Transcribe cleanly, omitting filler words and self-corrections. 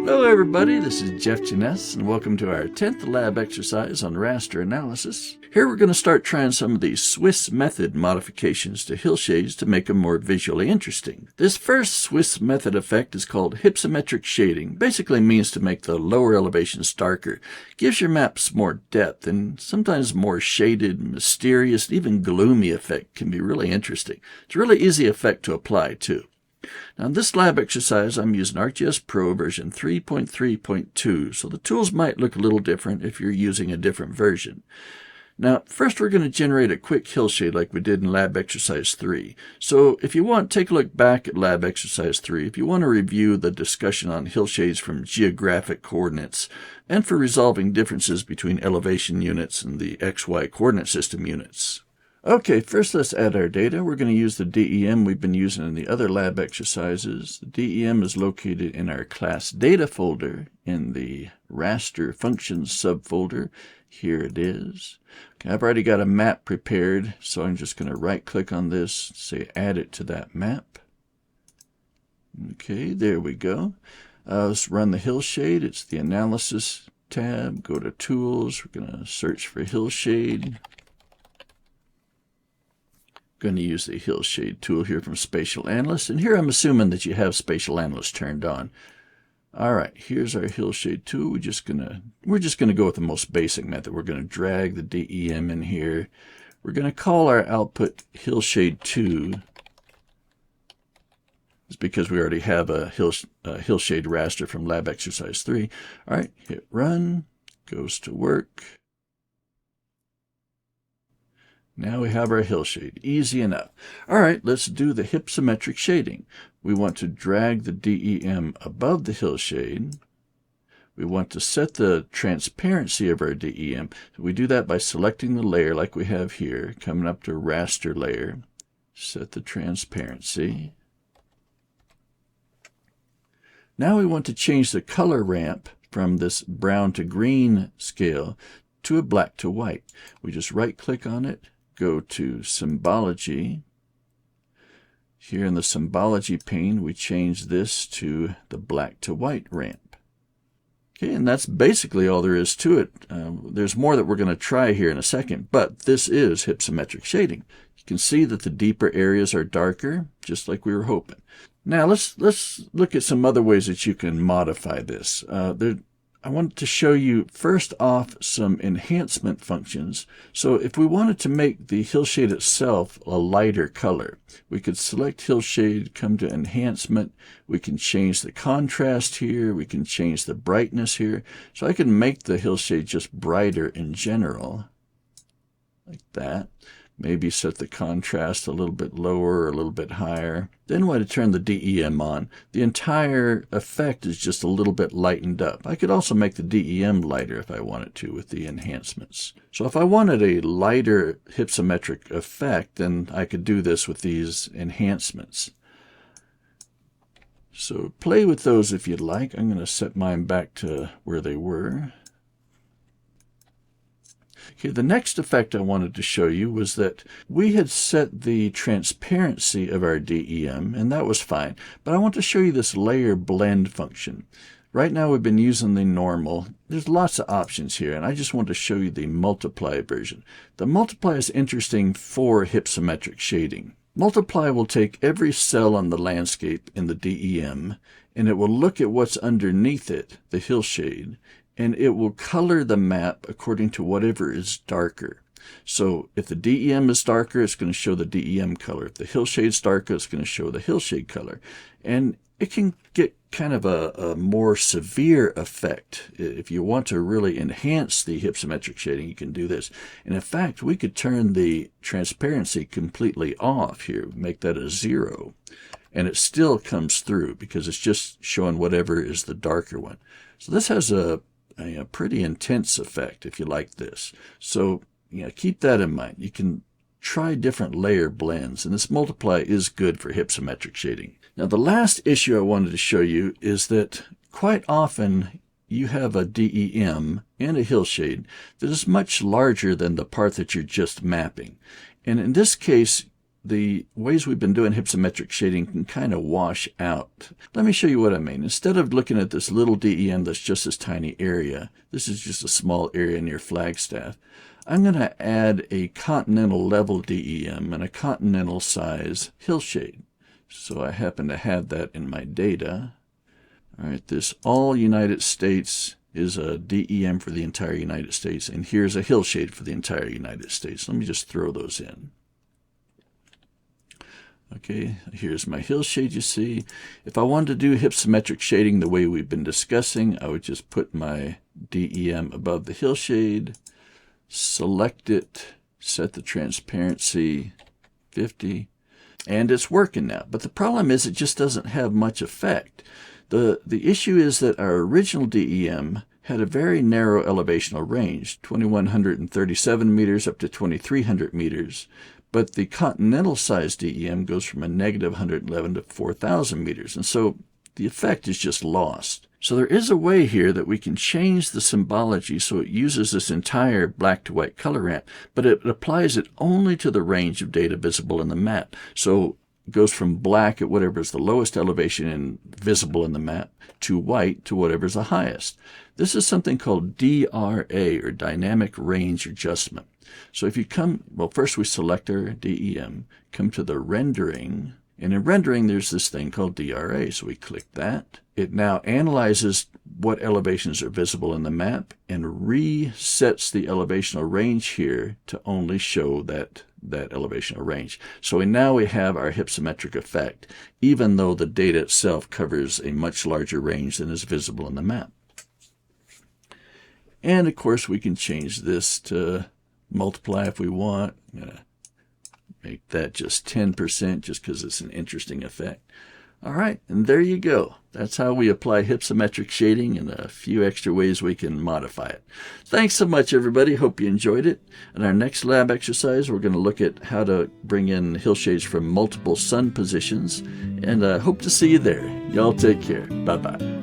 Hello everybody, this is Jeff Janess, and welcome to our 10th lab exercise on raster analysis. Here we're going to start trying some of these Swiss method modifications to hillshades to make them more visually interesting. This first Swiss method effect is called Hypsometric Shading. Basically means to make the lower elevations darker. Gives your maps more depth, and sometimes more shaded, mysterious, even gloomy effect can be really interesting. It's a really easy effect to apply too. Now in this lab exercise I'm using ArcGIS Pro version 3.3.2, so the tools might look a little different if you're using a different version. Now first we're going to generate a quick hillshade like we did in lab exercise 3. So if you want, take a look back at lab exercise 3 if you want to review the discussion on hillshades from geographic coordinates and for resolving differences between elevation units and the XY coordinate system units. Okay, first let's add our data. We're going to use the DEM we've been using in the other lab exercises. The DEM is located in our class data folder in the raster functions subfolder. Here it is. Okay, I've already got a map prepared, so I'm just going to right click on this, say add it to that map. Okay, there we go. Let's run the hillshade. It's the analysis tab. Go to tools. We're going to search for hillshade. Going to use the Hillshade tool here from Spatial Analyst, and here I'm assuming that you have Spatial Analyst turned on. All right, here's our Hillshade tool. We're just gonna go with the most basic method. We're going to drag the DEM in here. We're going to call our output Hillshade 2. It's because we already have a Hillshade raster from Lab Exercise 3. All right, hit Run. Goes to work. Now we have our hillshade. Easy enough. All right, let's do the hypsometric shading. We want to drag the DEM above the hillshade. We want to set the transparency of our DEM. We do that by selecting the layer like we have here, coming up to raster layer. Set the transparency. Now we want to change the color ramp from this brown to green scale to a black to white. We just right click on it. Go to Symbology. Here in the Symbology pane, we change this to the black to white ramp. Okay, and that's basically all there is to it. There's more that we're going to try here in a second, but this is hypsometric shading. You can see that the deeper areas are darker, just like we were hoping. Now let's look at some other ways that you can modify this. I wanted to show you first off some enhancement functions. So if we wanted to make the hillshade itself a lighter color, we could select hillshade, come to enhancement. We can change the contrast here. We can change the brightness here. So I can make the hillshade just brighter in general, like that. Maybe set the contrast a little bit lower or a little bit higher. Then when I turn the DEM on, the entire effect is just a little bit lightened up. I could also make the DEM lighter if I wanted to with the enhancements. So if I wanted a lighter hypsometric effect, then I could do this with these enhancements. So play with those if you'd like. I'm going to set mine back to where they were. Okay, the next effect I wanted to show you was that we had set the transparency of our DEM, and that was fine. But I want to show you this layer blend function. Right now we've been using the normal. There's lots of options here, and I just want to show you the multiply version. The multiply is interesting for hypsometric shading. Multiply will take every cell on the landscape in the DEM, and it will look at what's underneath it, the hillshade, and it will color the map according to whatever is darker. So if the DEM is darker, it's going to show the DEM color. If the hillshade is darker, it's going to show the hillshade color. And it can get kind of a more severe effect. If you want to really enhance the hypsometric shading, you can do this. And in fact, we could turn the transparency completely off here, make that a 0. And it still comes through because it's just showing whatever is the darker one. So this has a pretty intense effect if you like this. So keep that in mind. You can try different layer blends, and this multiply is good for hypsometric shading. Now the last issue I wanted to show you is that quite often you have a DEM and a hillshade that is much larger than the part that you're just mapping. And in this case, the ways we've been doing hypsometric shading can kind of wash out. Let me show you what I mean. Instead of looking at this little DEM that's just this tiny area, this is just a small area near Flagstaff, I'm going to add a continental level DEM and a continental size hillshade. So I happen to have that in my data. All right, this all United States is a DEM for the entire United States, and here's a hillshade for the entire United States. Let me just throw those in. Okay, here's my hillshade, you see. If I wanted to do hypsometric shading the way we've been discussing, I would just put my DEM above the hillshade, select it, set the transparency 50, and it's working now. But the problem is it just doesn't have much effect. The issue is that our original DEM had a very narrow elevational range, 2,137 meters up to 2,300 meters. But the continental size DEM goes from a negative 111 to 4,000 meters. And so the effect is just lost. So there is a way here that we can change the symbology so it uses this entire black to white color ramp, but it applies it only to the range of data visible in the map. So it goes from black at whatever is the lowest elevation and visible in the map to white to whatever is the highest. This is something called DRA, or Dynamic Range Adjustment. So if you come, well, first we select our DEM, come to the rendering, and in rendering there's this thing called DRA. So we click that. It now analyzes what elevations are visible in the map and resets the elevational range here to only show that elevational range. So now we have our hypsometric effect, even though the data itself covers a much larger range than is visible in the map. And of course we can change this to multiply if we want. I'm going to make that just 10% just because it's an interesting effect. All right, and there you go. That's how we apply hypsometric shading and a few extra ways we can modify it. Thanks so much, everybody. Hope you enjoyed it. In our next lab exercise, we're going to look at how to bring in hillshades from multiple sun positions, and I hope to see you there. Y'all take care. Bye-bye.